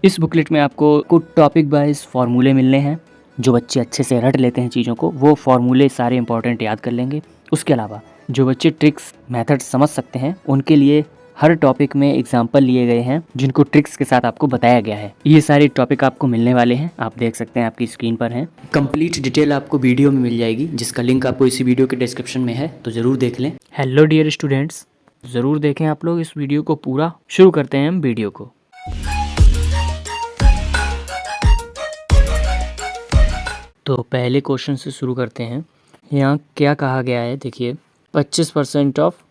इस बुकलेट में आपको कुछ टॉपिक वाइज फार्मूले मिलने हैं। जो बच्चे अच्छे से रट लेते हैं चीज़ों को, वो फार्मूले सारे इंपॉर्टेंट याद कर लेंगे। उसके अलावा जो बच्चे ट्रिक्स मेथड समझ सकते हैं, उनके लिए हर टॉपिक में एग्जाम्पल लिए गए हैं जिनको ट्रिक्स के साथ आपको बताया गया है। ये सारे टॉपिक आपको मिलने वाले हैं, आप देख सकते हैं, आपकी स्क्रीन पर हैं। कंप्लीट डिटेल आपको वीडियो में मिल जाएगी, जिसका लिंक आपको इसी वीडियो के डिस्क्रिप्शन में है, तो ज़रूर देख लें। हेलो डियर स्टूडेंट्स, ज़रूर देखें आप लोग इस वीडियो को पूरा। शुरू करते हैं हम वीडियो को। तो पहले क्वेश्चन से शुरू करते हैं। यहाँ क्या कहा गया है, देखिए 25% ऑफ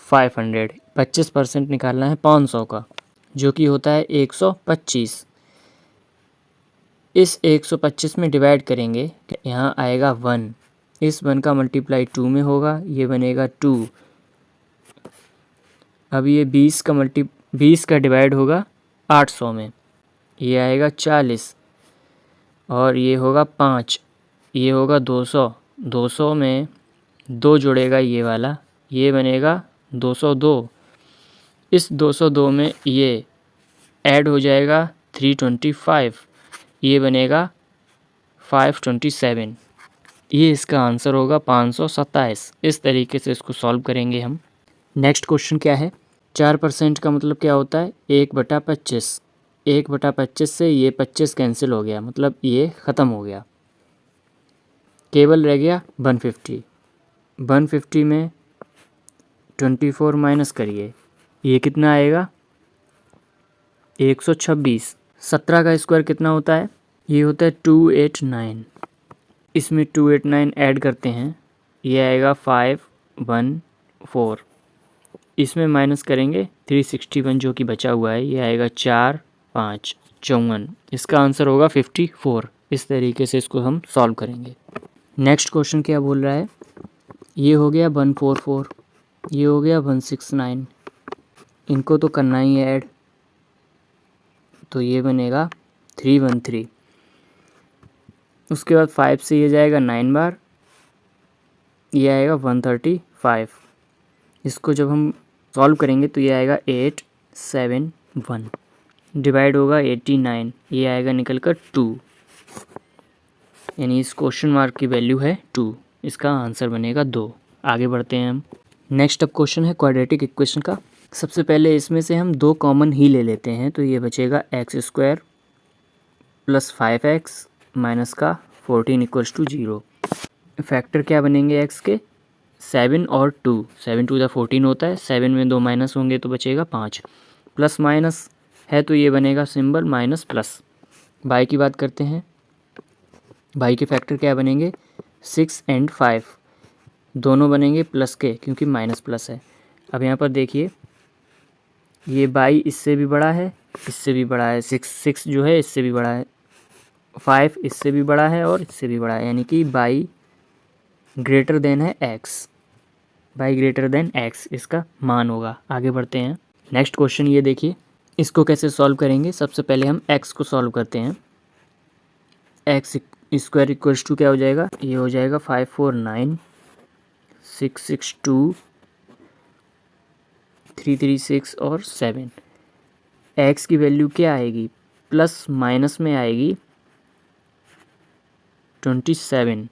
500, 25% निकालना है 500 का, जो कि होता है 125। इस 125 में डिवाइड करेंगे, यहाँ आएगा 1, इस 1 का मल्टीप्लाई 2 में होगा, ये बनेगा 2। अब ये 20 का डिवाइड होगा 800 में, ये आएगा 40, और ये होगा 5, ये होगा 200। 200 में 2 जुड़ेगा ये वाला, ये बनेगा 202। इस 202 में ये ऐड हो जाएगा 325, ये बनेगा 527। ये इसका आंसर होगा 527। इस तरीके से इसको सॉल्व करेंगे हम। नेक्स्ट क्वेश्चन क्या है, 4% का मतलब क्या होता है, 1/25। 1/25 से ये 25 कैंसिल हो गया, मतलब ये ख़त्म हो गया, केवल रह गया 150। 150 में 24 माइनस करिए, ये कितना आएगा 126। 17 का स्क्वायर कितना होता है, ये होता है 289। इसमें 289 ऐड करते हैं, ये आएगा 514। इसमें माइनस करेंगे 361 जो कि बचा हुआ है, ये आएगा 4 5 54। इसका आंसर होगा 54। इस तरीके से इसको हम सॉल्व करेंगे। नेक्स्ट क्वेश्चन क्या बोल रहा है, ये हो गया 144, ये हो गया 169, इनको तो करना ही है ऐड, तो ये बनेगा 313। उसके बाद 5 से ये जाएगा 9 बार, ये आएगा 135। इसको जब हम सॉल्व करेंगे तो ये आएगा 871, डिवाइड होगा 89, ये आएगा निकल कर 2, यानी इस क्वेश्चन मार्क की वैल्यू है 2। इसका आंसर बनेगा 2। आगे बढ़ते हैं हम। नेक्स्ट अब क्वेश्चन है क्वाड्रेटिक इक्वेशन का। सबसे पहले इसमें से हम 2 कॉमन ही ले लेते हैं, तो ये बचेगा x² + 5x माइनस का 14 = 0। फैक्टर क्या बनेंगे x के, 7 और 2। 7 × 2 = 14 होता है, 7 में 2 माइनस होंगे तो बचेगा 5। प्लस माइनस है तो ये बनेगा सिंबल माइनस प्लस। बाई की बात करते हैं, बाई के फैक्टर क्या बनेंगे, 6 और 5, दोनों बनेंगे प्लस के, क्योंकि माइनस प्लस है। अब यहाँ पर देखिए, ये बाई इससे भी बड़ा है, इससे भी बड़ा है, 6 जो है इससे भी बड़ा है, 5 इससे भी बड़ा है और इससे भी बड़ा है, यानी कि बाई ग्रेटर देन है x, by greater than x इसका मान होगा। आगे बढ़ते हैं। नेक्स्ट क्वेश्चन ये देखिए, इसको कैसे सॉल्व करेंगे। सबसे पहले हम एक्स को सॉल्व करते हैं। x² = क्या हो जाएगा, ये हो जाएगा 549 662 336 और 7। x की वैल्यू क्या आएगी, प्लस माइनस में आएगी 27।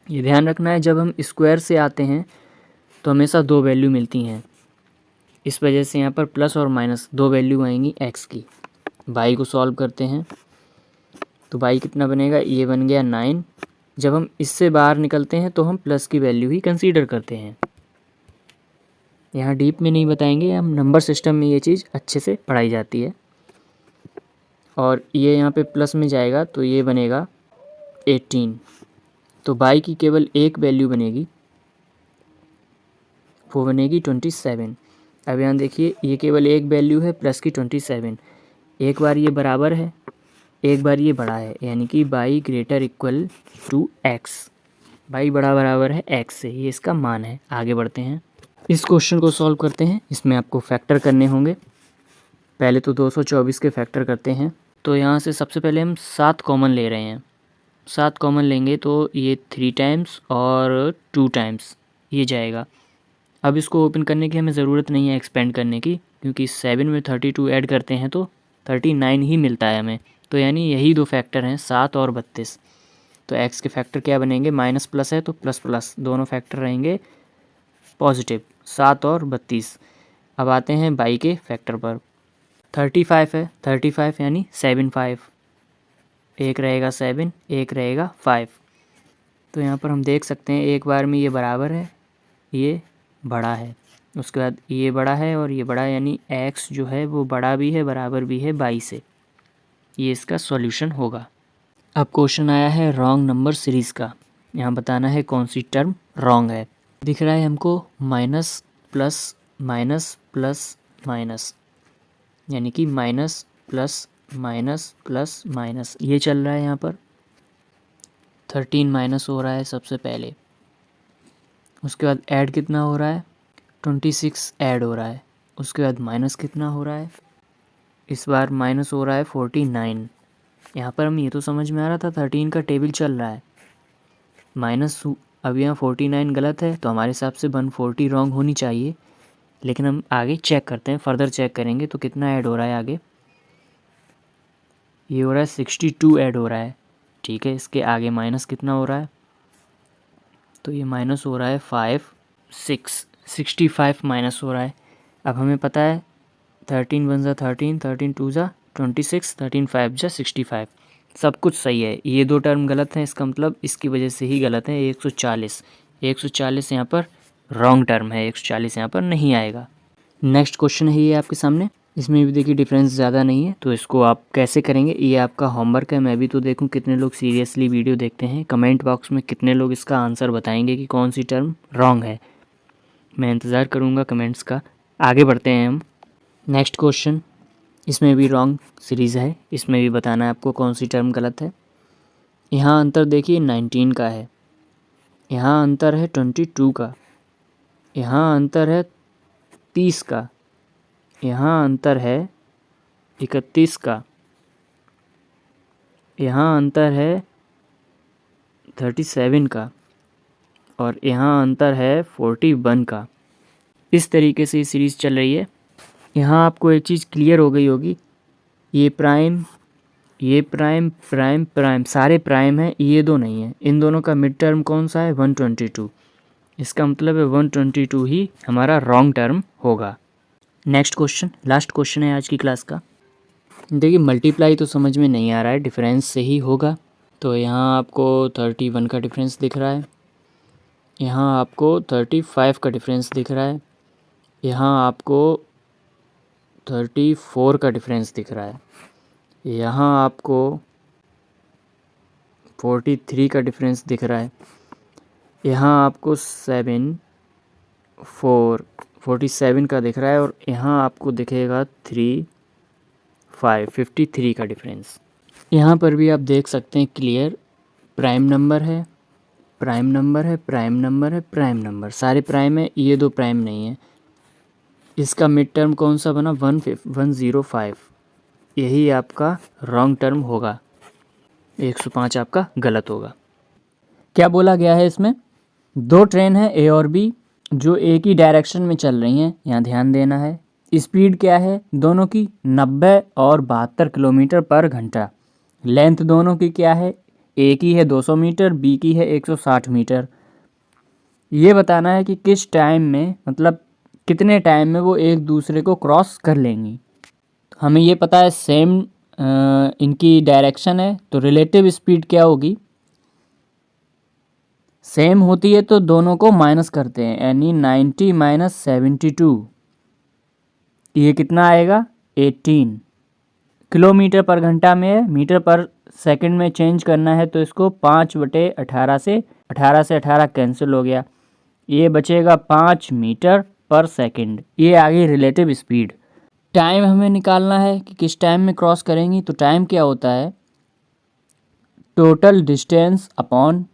ये ध्यान रखना है, जब हम स्क्वायर से आते हैं तो हमेशा 2 वैल्यू मिलती हैं, इस वजह से यहाँ पर प्लस और माइनस 2 वैल्यू आएंगी x की। बाई को सॉल्व करते हैं तो बाई कितना बनेगा, ये बन गया 9। जब हम इससे बाहर निकलते हैं तो हम प्लस की वैल्यू ही कंसीडर करते हैं। यहाँ डीप में नहीं बताएंगे, हम नंबर सिस्टम में ये चीज़ अच्छे से पढ़ाई जाती है। और ये यहाँ पे प्लस में जाएगा तो ये बनेगा 18। तो बाई की केवल एक वैल्यू बनेगी, वो बनेगी 27। अब यहाँ देखिए, ये केवल एक वैल्यू है प्लस की 27। एक बार ये बराबर है, एक बार ये बड़ा है, यानी कि y greater equal to x, y बड़ा बराबर है एक्स से, ये इसका मान है। आगे बढ़ते हैं, इस क्वेश्चन को सॉल्व करते हैं। इसमें आपको फैक्टर करने होंगे। पहले तो 224 के फैक्टर करते हैं। तो यहाँ से सबसे पहले हम 7 कॉमन ले रहे हैं। 7 कॉमन लेंगे तो ये 3 टाइम्स और 2 टाइम्स ये जाएगा। अब इसको ओपन करने की हमें ज़रूरत नहीं है एक्सपेंड करने की, क्योंकि 7 में 32 ऐड करते हैं तो 39 ही मिलता है हमें। तो यानी यही दो फैक्टर हैं 7 और 32। तो x के फैक्टर क्या बनेंगे, माइनस प्लस है तो प्लस प्लस दोनों फैक्टर रहेंगे पॉजिटिव, 7 और 32। अब आते हैं y के फैक्टर पर। 35 है, 35 यानी 7 5, एक रहेगा 7, एक रहेगा 5। तो यहाँ पर हम देख सकते हैं एक बार में ये बराबर है, ये बड़ा है, उसके बाद ये बड़ा है और ये बड़ा, यानी x जो है वो बड़ा भी है बराबर भी है 22 से। ये इसका सॉल्यूशन होगा। अब क्वेश्चन आया है रॉन्ग नंबर सीरीज़ का। यहाँ बताना है कौन सी टर्म रॉन्ग है। दिख रहा है हमको minus plus minus plus minus, यानी कि minus plus minus plus minus ये चल रहा है। यहाँ पर 13 माइनस हो रहा है सबसे पहले, उसके बाद ऐड कितना हो रहा है, 26 ऐड हो रहा है, उसके बाद माइनस कितना हो रहा है, इस बार माइनस हो रहा है 49। यहाँ पर हम ये तो समझ में आ रहा था 13 का टेबल चल रहा है, माइनस अब यहाँ 49 गलत है तो हमारे हिसाब से 140 रॉन्ग होनी चाहिए। लेकिन हम आगे चेक करते हैं, फर्दर चेक करेंगे तो कितना ऐड हो रहा है आगे, ये हो रहा है 62 ऐड हो रहा है। ठीक है, इसके आगे माइनस कितना हो रहा है, तो ये माइनस हो रहा है 65 माइनस हो रहा है। अब हमें पता है 13 1 ज़ा 13, 13 2 ज़ा 26, 13 5 ज़ा 65, सब कुछ सही है। ये दो टर्म गलत हैं, इसका मतलब इसकी वजह से ही गलत है। 140 यहाँ पर रॉन्ग टर्म है, 140 यहाँ पर नहीं आएगा। नेक्स्ट क्वेश्चन है ये आपके सामने, इसमें भी देखिए डिफरेंस ज़्यादा नहीं है, तो इसको आप कैसे करेंगे ये आपका होमवर्क है। मैं भी तो देखूं कितने लोग सीरियसली वीडियो देखते हैं, कमेंट बॉक्स में कितने लोग इसका आंसर बताएंगे कि कौन सी टर्म रॉन्ग है। मैं इंतज़ार करूँगा कमेंट्स का। आगे बढ़ते हैं हम। नेक्स्ट क्वेश्चन, इसमें भी रॉन्ग सीरीज़ है, इसमें भी बताना है आपको कौन सी टर्म गलत है। यहाँ अंतर देखिए 19 का है, यहाँ अंतर है 22 का, यहाँ अंतर है 30 का, यहाँ अंतर है 31 का, यहाँ अंतर है 37 का और यहाँ अंतर है 41 का। इस तरीके से ये सीरीज़ चल रही है। यहाँ आपको एक चीज़ क्लियर हो गई होगी, ये प्राइम प्राइम प्राइम सारे प्राइम हैं, ये दो नहीं है। इन दोनों का मिड टर्म कौन सा है, 122। इसका मतलब है 122 ही हमारा रॉन्ग टर्म होगा। नेक्स्ट क्वेश्चन, लास्ट क्वेश्चन है आज की क्लास का। देखिए मल्टीप्लाई तो समझ में नहीं आ रहा है, डिफरेंस से ही होगा। तो यहाँ आपको 31 का डिफरेंस दिख रहा है, यहाँ आपको 35 का डिफरेंस दिख रहा है, यहाँ आपको 34 का डिफरेंस दिख रहा है, यहाँ आपको 43 का डिफरेंस दिख रहा है, यहाँ आपको 47 का दिख रहा है और यहाँ आपको दिखेगा 53 का डिफरेंस। यहाँ पर भी आप देख सकते हैं क्लियर, प्राइम नंबर है, प्राइम नंबर है, प्राइम नंबर है, प्राइम नंबर, सारे प्राइम है, ये दो प्राइम नहीं है। इसका मिड टर्म कौन सा बना, 105, यही आपका रॉन्ग टर्म होगा। 105 आपका गलत होगा। क्या बोला गया है इसमें, दो ट्रेन है ए और बी जो एक ही डायरेक्शन में चल रही हैं, यहाँ ध्यान देना है। स्पीड क्या है दोनों की, 90 और 72 किलोमीटर पर घंटा। लेंथ दोनों की क्या है, ए की है 200 मीटर, बी की है 160 मीटर। ये बताना है कि किस टाइम में, मतलब कितने टाइम में वो एक दूसरे को क्रॉस कर लेंगी। हमें ये पता है सेम इनकी डायरेक्शन है, तो रिलेटिव स्पीड क्या होगी, सेम होती है तो दोनों को माइनस करते हैं, यानी 90 माइनस 72, ये कितना आएगा 18। किलोमीटर पर घंटा में है, मीटर पर सेकंड में चेंज करना है तो इसको 5/18 से 18 कैंसिल हो गया, ये बचेगा 5 मीटर पर सेकंड। ये आ गई रिलेटिव स्पीड। टाइम हमें निकालना है कि किस टाइम में क्रॉस करेंगी, तो टाइम क्या होता है, total distance upon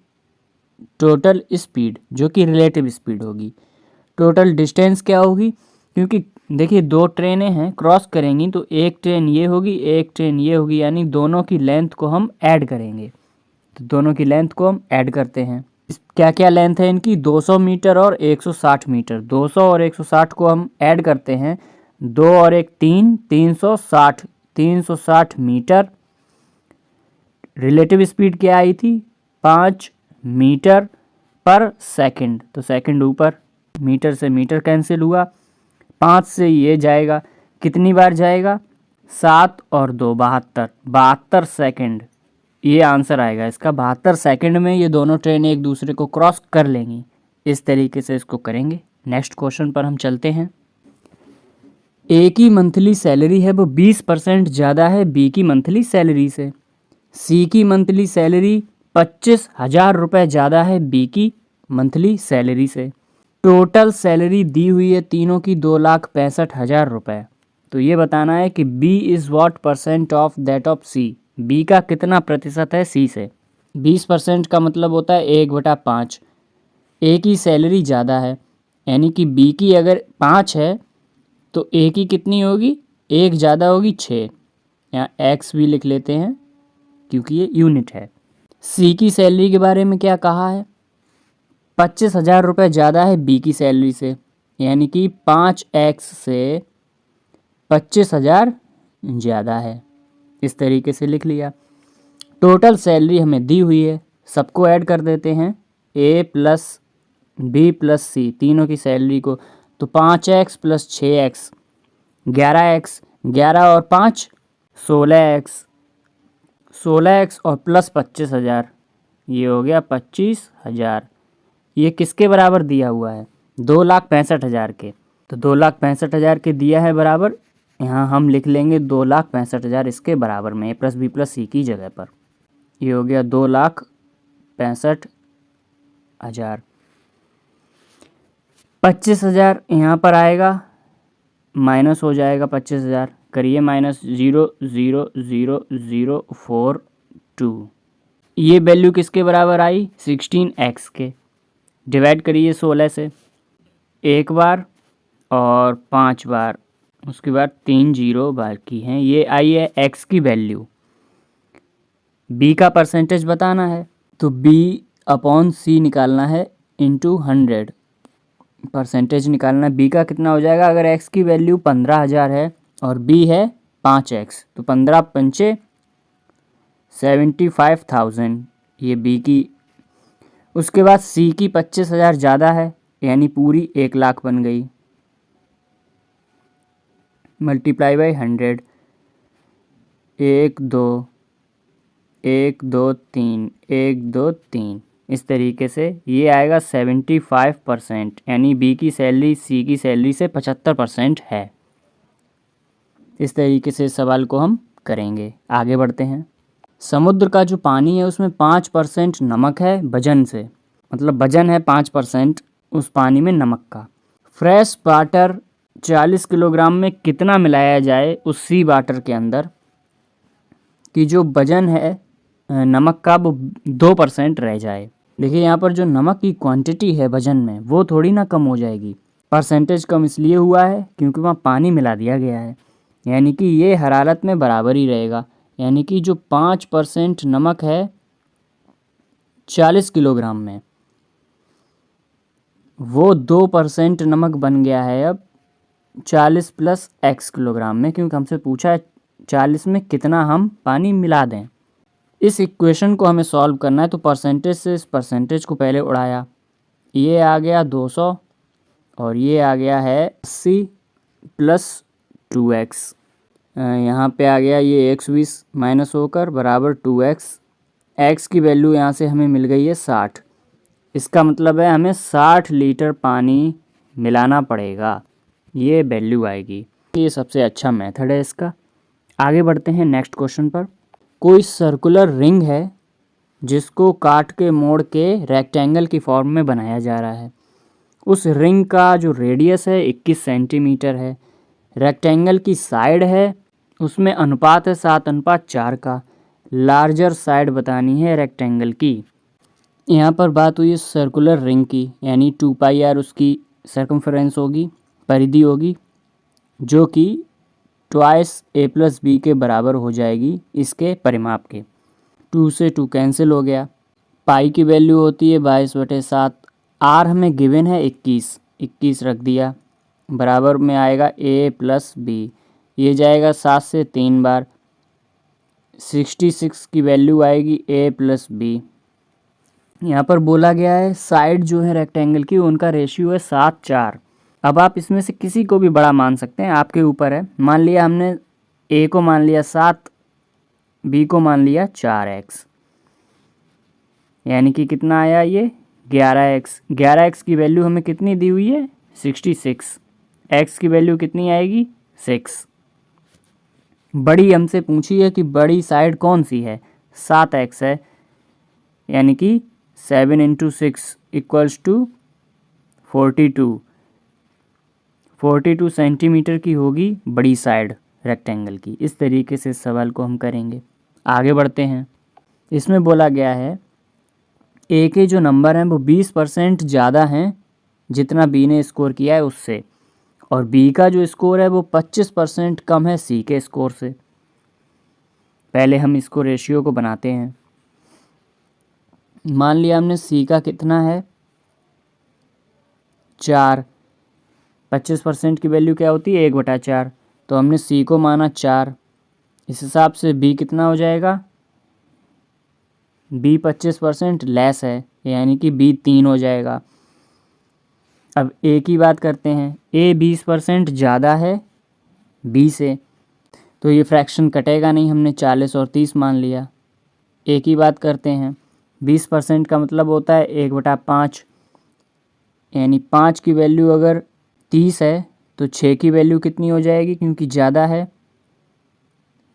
total speed, जो कि रिलेटिव स्पीड होगी। टोटल डिस्टेंस क्या होगी, क्योंकि देखिए दो ट्रेनें हैं क्रॉस करेंगी तो एक ट्रेन ये होगी, एक ट्रेन ये होगी, यानी दोनों की लेंथ को हम ऐड करेंगे। तो दोनों की लेंथ को हम ऐड करते हैं। क्या क्या लेंथ है इनकी, 200 मीटर और 160 मीटर। 200 और 160 को हम ऐड करते हैं, 2 और 1 3, 360 360 मीटर। रिलेटिव स्पीड क्या आई थी? 5 मीटर पर सेकंड। तो सेकंड ऊपर, मीटर से मीटर कैंसिल हुआ, 5 से ये जाएगा, कितनी बार जाएगा? 7 और 2 72, 72 सेकंड। ये आंसर आएगा इसका। 72 सेकंड में ये दोनों ट्रेन एक दूसरे को क्रॉस कर लेंगी। इस तरीके से इसको करेंगे। नेक्स्ट क्वेश्चन पर हम चलते हैं। ए की मंथली सैलरी है वो 20% ज़्यादा है बी की मंथली सैलरी से। सी की मंथली सैलरी 25,000 रुपये ज़्यादा है बी की मंथली सैलरी से। टोटल सैलरी दी हुई है तीनों की 2,65,000 रुपये। तो ये बताना है कि B is what percent of that of C. B का कितना प्रतिशत है सी से? 20% का मतलब होता है 1/5। ए की सैलरी ज़्यादा है, यानी कि बी की अगर 5 है तो ए की कितनी होगी? 1 ज़्यादा होगी, 6। यहाँ एक्स भी लिख लेते हैं क्योंकि ये यूनिट है। सी की सैलरी के बारे में क्या कहा है? 25,000 रुपये ज़्यादा है बी की सैलरी से, यानी कि 5x से 25,000 ज़्यादा है। इस तरीके से लिख लिया। टोटल सैलरी हमें दी हुई है, सबको ऐड कर देते हैं, ए प्लस बी प्लस सी, तीनों की सैलरी को। तो 5x प्लस 6x 11x, 11 और 5 16x, 16x और प्लस 25,000, ये हो गया 25,000। ये किसके बराबर दिया हुआ है? 2,65,000 के। तो 2,65,000 के दिया है बराबर, यहाँ हम लिख लेंगे 2,65,000 इसके बराबर में, ए प्लस बी प्लस सी की जगह पर। ये हो गया 2,65,000। 25,000 यहाँ पर आएगा, माइनस हो जाएगा 25,000। करिए माइनस 0,000,042। ये वैल्यू किसके बराबर आई? 16x के। डिवाइड करिए 16 से, एक बार और 5 बार, उसके बाद 3 0 बाकी हैं। ये आई है x की वैल्यू। b का परसेंटेज बताना है, तो b अपॉन c निकालना है इंटू 100। परसेंटेज निकालना है। b का कितना हो जाएगा? अगर x की वैल्यू 15,000 है और b है 5x, तो 15 पंचे 75,000, ये b की। उसके बाद c की 25,000 ज़्यादा है, यानी पूरी 1,00,000 बन गई, मल्टीप्लाई बाई 100। 1 2 1 2 3 1 2 3, इस तरीके से ये आएगा 75%, यानी बी की सैलरी सी की सैलरी से 75% है। इस तरीके से सवाल को हम करेंगे। आगे बढ़ते हैं। समुद्र का जो पानी है उसमें 5% नमक है वजन से, मतलब वजन है 5% उस पानी में नमक का। फ्रेश वाटर 40 किलोग्राम में कितना मिलाया जाए उस सी वाटर के अंदर कि जो वजन है नमक का वो 2% रह जाए। देखिए यहाँ पर जो नमक की क्वांटिटी है वजन में वो थोड़ी ना कम हो जाएगी। परसेंटेज कम इसलिए हुआ है क्योंकि वहाँ पानी मिला दिया गया है, यानी कि ये हरारत में बराबर ही रहेगा। यानी कि जो 5% नमक है 40 किलोग्राम में, वो 2% नमक बन गया है अब 40 प्लस x किलोग्राम में, क्योंकि हमसे पूछा है 40 में कितना हम पानी मिला दें। इस इक्वेशन को हमें सॉल्व करना है, तो परसेंटेज से इस परसेंटेज को पहले उड़ाया, ये आ गया 200 और ये आ गया है 80 प्लस 2x। यहाँ पे आ गया ये 120 माइनस होकर बराबर 2x। x की वैल्यू यहाँ से हमें मिल गई है 60। इसका मतलब है हमें 60 लीटर पानी मिलाना पड़ेगा, ये वैल्यू आएगी। ये सबसे अच्छा मेथड है इसका। आगे बढ़ते हैं नेक्स्ट क्वेश्चन पर। कोई सर्कुलर रिंग है जिसको काट के मोड़ के रेक्टेंगल की फॉर्म में बनाया जा रहा है। उस रिंग का जो रेडियस है 21 सेंटीमीटर है। रेक्टेंगल की साइड है, उसमें अनुपात है 7:4 का। लार्जर साइड बतानी है रेक्टेंगल की। यहाँ पर बात हुई सर्कुलर रिंग की, यानी 2πr उसकी सर्कमफ्रेंस होगी, परिधि होगी, जो कि ट्वाइस a प्लस बी के बराबर हो जाएगी इसके परिमाप के। 2 से 2 कैंसिल हो गया। पाई की वैल्यू होती है 22/7। आर हमें गिवन है 21 रख दिया, बराबर में आएगा a प्लस बी। ये जाएगा 7 से 3 बार, 66 की वैल्यू आएगी a प्लस बी। यहाँ पर बोला गया है साइड जो है रेक्टेंगल की उनका रेशियो है 7:4। अब आप इसमें से किसी को भी बड़ा मान सकते हैं, आपके ऊपर है। मान लिया हमने a को मान लिया 7, b को मान लिया 4x, यानी कि कितना आया ये 11x। 11x की वैल्यू हमें कितनी दी हुई है 66, x की वैल्यू कितनी आएगी 6। बड़ी हमसे पूछी है कि बड़ी साइड कौन सी है, 7x है, यानी कि 7 × 6 = 42। 42 सेंटीमीटर की होगी बड़ी साइड रेक्टेंगल की। इस तरीके से इस सवाल को हम करेंगे। आगे बढ़ते हैं। इसमें बोला गया है ए के जो नंबर हैं वो 20% ज़्यादा हैं जितना बी ने स्कोर किया है उससे, और बी का जो स्कोर है वो 25% कम है सी के स्कोर से। पहले हम इसको रेशियो को बनाते हैं। मान लिया हमने सी का कितना है 4, 25% की वैल्यू क्या होती है 1/4, तो हमने सी को माना 4। इस हिसाब से बी कितना हो जाएगा, बी 25% लेस है, यानी कि बी 3 हो जाएगा। अब ए की बात करते हैं, ए 20% ज़्यादा है बी से, तो ये फ्रैक्शन कटेगा नहीं, हमने 40 और 30 मान लिया। ए की बात करते हैं, 20% का मतलब होता है 1/5, यानी 5 की वैल्यू अगर 30 है तो 6 की वैल्यू कितनी हो जाएगी, क्योंकि ज़्यादा है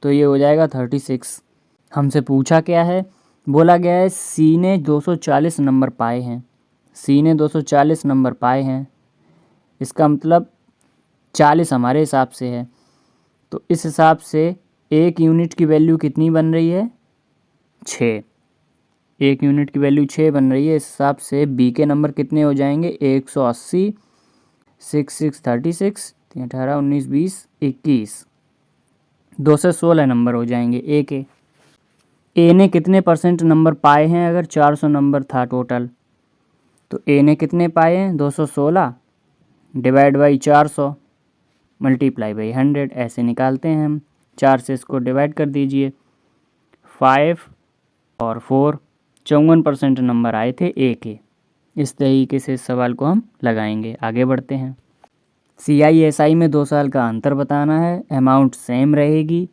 तो ये हो जाएगा 36। हमसे पूछा क्या है, बोला गया है सी ने 240 नंबर पाए हैं। सी ने 240 नंबर पाए हैं, इसका मतलब 40 हमारे हिसाब से है, तो इस हिसाब से एक यूनिट की वैल्यू कितनी बन रही है 6। एक यूनिट की वैल्यू 6 बन रही है। इस हिसाब से बी के नंबर कितने हो जाएंगे 180, 6 6 36, 18 19 20 21, 2 से 16 नंबर हो जाएंगे ए के। ए ने कितने % नंबर पाए हैं, अगर 400 नंबर था टोटल, तो ए ने कितने पाए हैं 216 डिवाइड बाई 400 मल्टीप्लाई बाई 100, ऐसे निकालते हैं हम। 4 से इसको डिवाइड कर दीजिए, 5 और 4, 54% नंबर आए थे ए के। इस तरीके से इस सवाल को हम लगाएंगे। आगे बढ़ते हैं। CISI में 2 साल का अंतर बताना है। अमाउंट सेम रहेगी,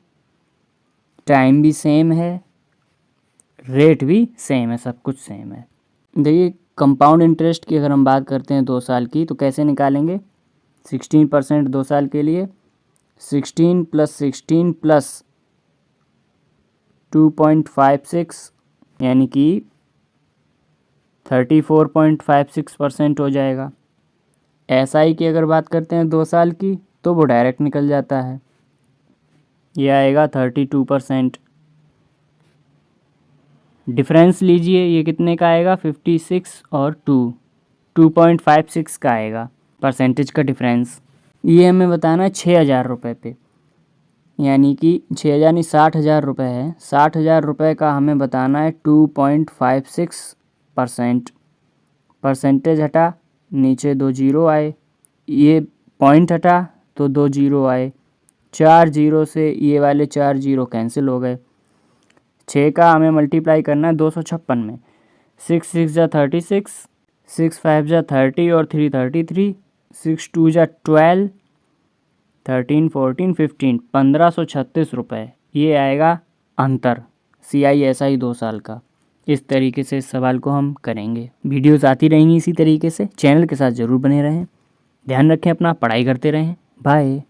टाइम भी सेम है, रेट भी सेम है, सब कुछ सेम है। देखिए कंपाउंड इंटरेस्ट की अगर हम बात करते हैं 2 साल की, तो कैसे निकालेंगे, 16% 2 साल के लिए, 16 + 16 + 2.56 यानी कि 34.56% हो जाएगा। SI की अगर बात करते हैं 2 साल की, तो वो डायरेक्ट निकल जाता है, ये आएगा 32%। डिफरेंस लीजिए, ये कितने का आएगा 56 और 2.56 का आएगा परसेंटेज का डिफरेंस। ये हमें बताना है 6,000 रुपये पे, यानी कि 6,000 नहीं 60,000 रुपये है। 60,000 रुपये का हमें बताना है 2.56%। परसेंटेज हटा, नीचे 2 जीरो आए, ये पॉइंट हटा तो 2 जीरो आए, 4 जीरो से ये वाले 4 जीरो कैंसिल हो गए। 6 का हमें मल्टीप्लाई करना है 256 में, 6 6 जा 36, 6 5 जा 30 और 3 33, 6 2 जा 12, 13 14 15, 1536 रुपये, ये आएगा अंतर CISI 2 साल का। इस तरीके से इस सवाल को हम करेंगे। वीडियोस आती रहेंगी इसी तरीके से, चैनल के साथ ज़रूर बने रहें। ध्यान रखें अपना, पढ़ाई करते रहें। बाय।